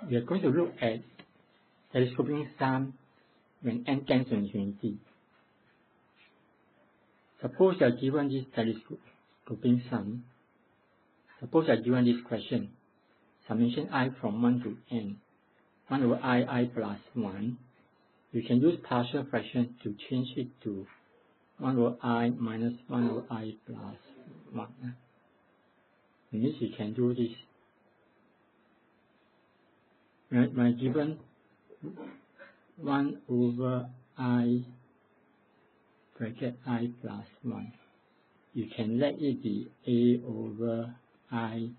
we are going to look at telescoping sum when n tends to infinity. Suppose you are given this telescoping sum. Suppose you are given this question, summation I from 1 to n, 1 over I plus 1. You can use partial fraction to change it to 1 over I minus 1 over I plus 1. That means you can do this. My given 1 over I bracket I plus 1. You can let it be A over I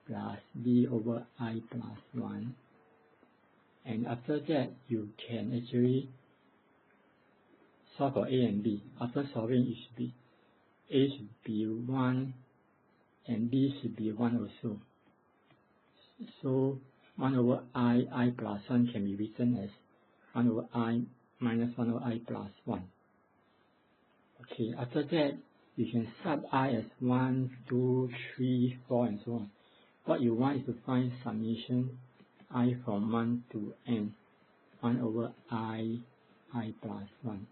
plus B over I plus 1. And after that, you can actually solve for A and B. After solving, it should be A should be 1 and B should be 1 also. So 1 over I plus 1 can be written as 1 over I minus 1 over I plus 1. Okay, after that, you can sub I as 1, 2, 3, 4 and so on. What you want is to find summation I from 1 to n, 1 over I plus 1.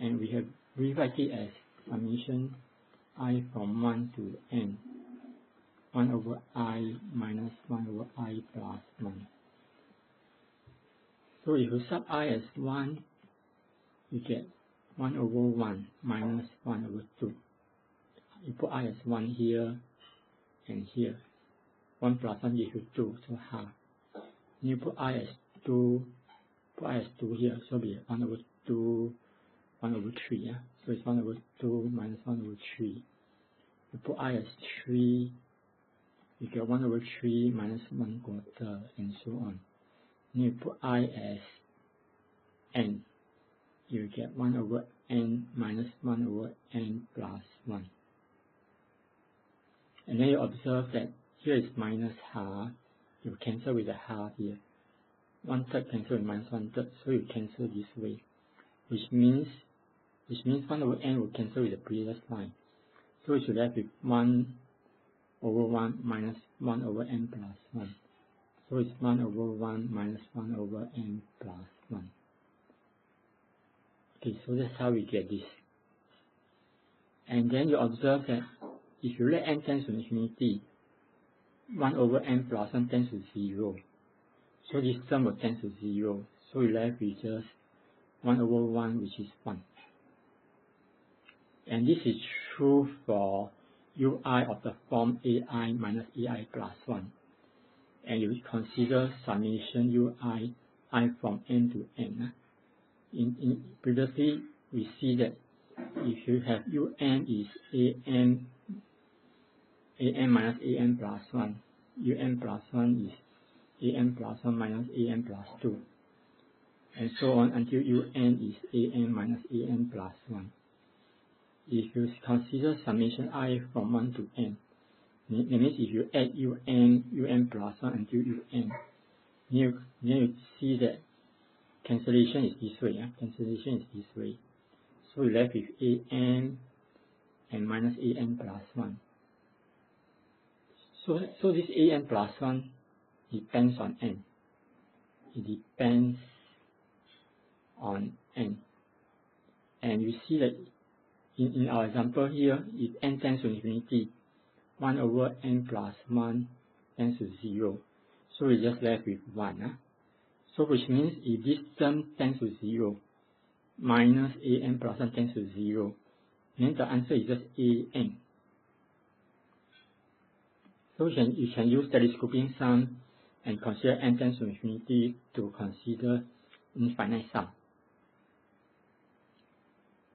And we have rewrite it as summation I from 1 to n, 1 over I minus 1 over I plus 1. So if you sub I as 1, you get 1 over 1 minus 1 over 2. You put I as 1 here and here. 1 plus 1 gives you 2, so half. You put I as 2, here, so it'll be 1 over 2, 1 over 3. Yeah? So it's 1 over 2 minus 1 over 3. You put I as 3, you get 1 over 3 minus 1 quarter, and so on. And you put I as n, you get 1 over n minus 1 over n plus 1. And then you observe that here is minus half. You cancel with the half here. 1/3 cancel with minus 1/3, so you cancel this way, which means 1 over n will cancel with the previous line. So you should left with 1 over 1 minus 1 over n plus 1. So it's 1 over 1 minus 1 over n plus 1. Okay, so that's how we get this. And then you observe that if you let n tends to infinity, 1 over n plus 1 tends to 0. So this term will tend to 0. So you left with just 1 over 1, which is 1. And this is true for ui of the form ai minus ai plus 1. And you consider summation ui I from n to n. Previously, we see that if you have un is an minus an plus 1, un plus 1 is an plus 1 minus an plus 2, and so on until un is an minus an plus 1. If you consider summation I from 1 to n, that means if you add un plus 1 until un, then you see that cancellation is this way. Cancellation is this way. So you left with an and minus an plus 1. So this an plus 1 depends on n. It depends on n. And you see that in our example here, if n tends to infinity, 1 over n plus 1 tends to 0. So we just left with 1. So which means if this term tends to 0, minus an plus 1 tends to 0, then the answer is just an. So you can use telescoping sum and consider n tends to infinity to consider infinite sum.